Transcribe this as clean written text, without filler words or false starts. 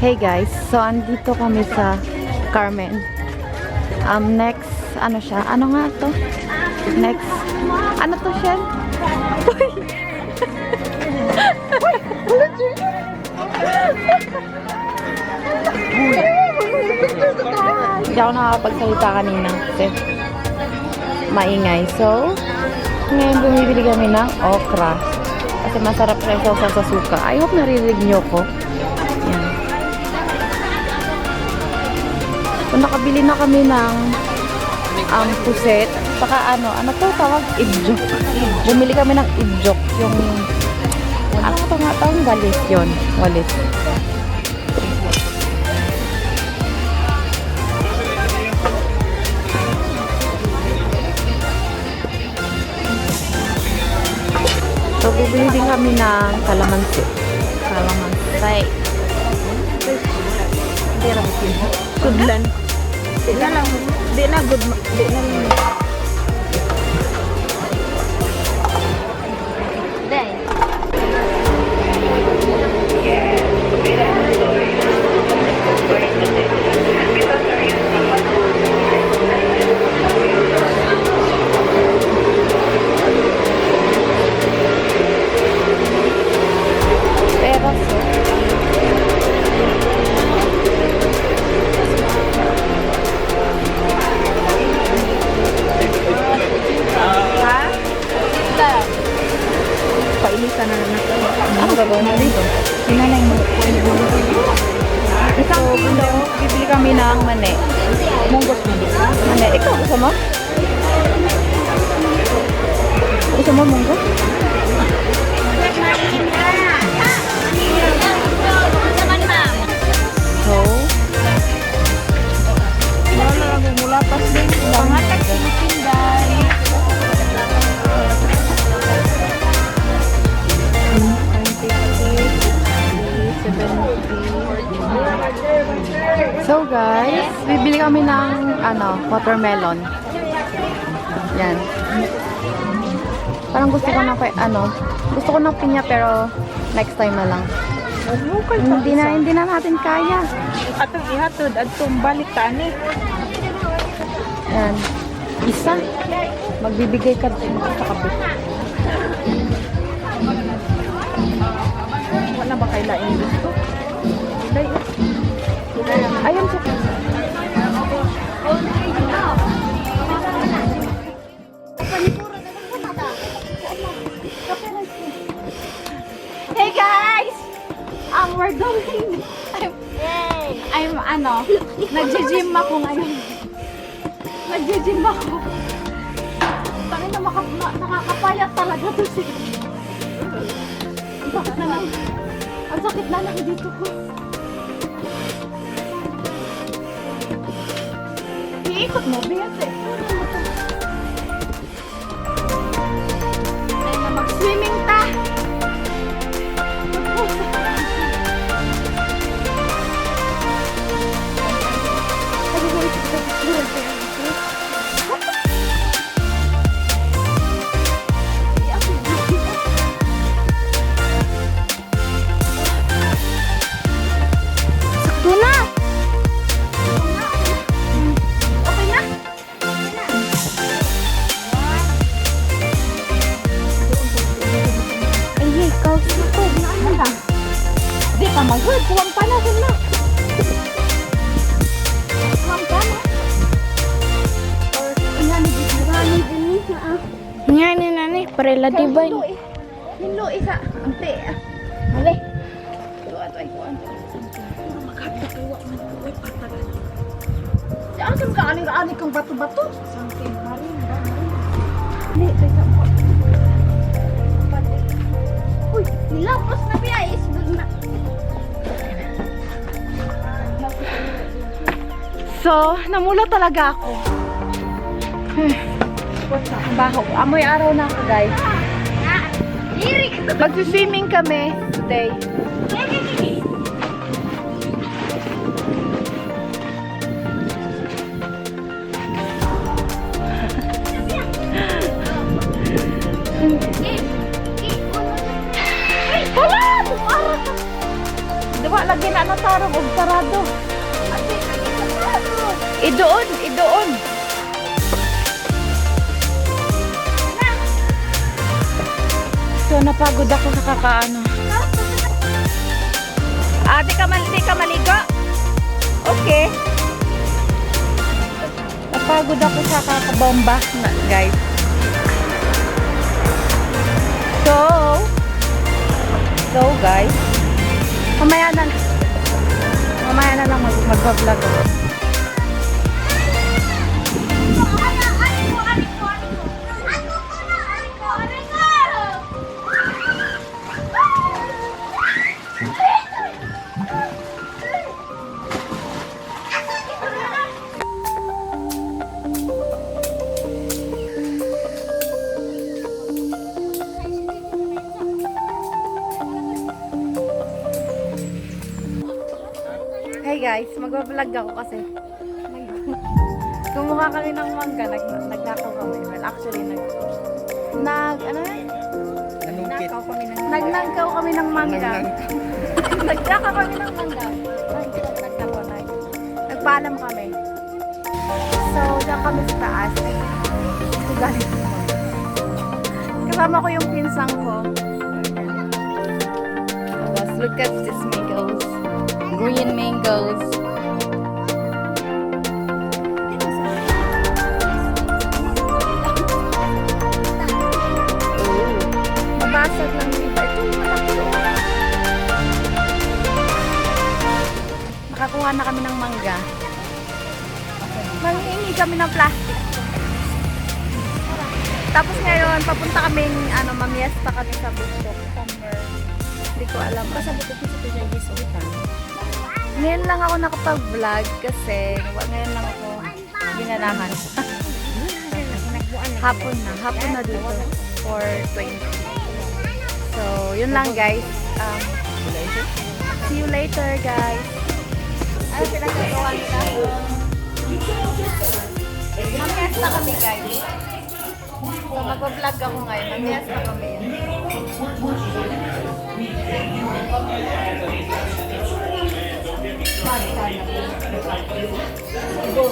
Hey guys, so andito kami sa Carmen. Next, ano siya? Ano nga to? Next, ano to siya? Hindi ako nakakapagsalita kanina kasi maingay. So, ngayon bumibili kami ng okra. Kasi masarap siya sa suka. I hope naririnig nyo ko. Yan. So, nakabili na kami ng puset. Saka ano to tawag? Idjok. Bumili kami ng idjok. Yung, ano to nga tawag? Walis yun. Walis. So, bibili din kami ng kalamansi. Kalamansi. Hindi lang sila. Kudlan. Di na lang. Di na good. Di na lang. Day. Painitan na naman ito. Ano gagawin na dito? Hinanay mo. Isang kilo, bibili kami ng mani. Munggos mo dito. Mani. Ikaw, gusto mo? Gusto mo munggos? So, wala lang gumulapas din. Pangatag sinitinday. So guys, bibili kami ng watermelon. Yan. Parang gusto ko na gusto ko ng pinya pero next time na lang. Hindi na natin kaya. Atong ihatod at tumbalik tani. Yan. Isa. Magbibigay ka din sa kapit. Wala ba kayo laing gusto? Ayun siya. Hey guys! We're going. I'm nagji-gym ako ngayon. Nagji-gym ako. Tangin na nakakapayat talaga to siya. Ang sakit na lang dito ko. Iikot mo, bigat eh. Ay na mag-swimming ta. Sakto na! Magod, kuwang pana din na. Kuwang pana. Or ingani din na. Ingani na ni, parela di ba? Hinlo isa. Ante. Mali. Tuwa to ay kuwan. Magkapit kayo man ko ay patagal. Diyan ka ani kang bato-bato. Sangking marin. Ni teka mo. Uy, nilapos na biya isbog na. So, namula talaga ako. Baho. Amoy araw na ako, guys. Mag-swimming kami today. Hala! Diba, lagi na natarong og sarado. Ate, nag-isarado. Idoon, idoon. So napagod ako sa kakaano. Di ka maligo? Okay. Napagod ako sa kakabomba, guys. So guys, mamaya na lang mag-vlog ako. Hey guys, mag-vlog ako kasi kumuha kami ng mangga, nagnakaw kami. Well, actually, nagnakaw kami ng mangga. Nagnakaw kami ng mangga. Nagpaalam kami. So, diyan kami sa taas. Ito galing ko. Kasama ko yung pinsang ko. Look at this mangoes. Green mangoes. Mabasag lang dito. Nakakuha na kami ng mangga. Manghihingi kami ng plastic. Tapos ngayon, papunta kaming Namiesta kami sa bundok. Somewhere. Hindi ko alam. Pasabot ko sa pinag-isutan. Ngayon lang ako nakapag-vlog kasi ngayon lang ako ginanahan. Hapon na dito for 20. So, yun lang guys. See you later guys. Ano pinagkagawa nila? Namiesta kami guys. So, mag-vlog ako ngayon. Namiesta kami yun. Go.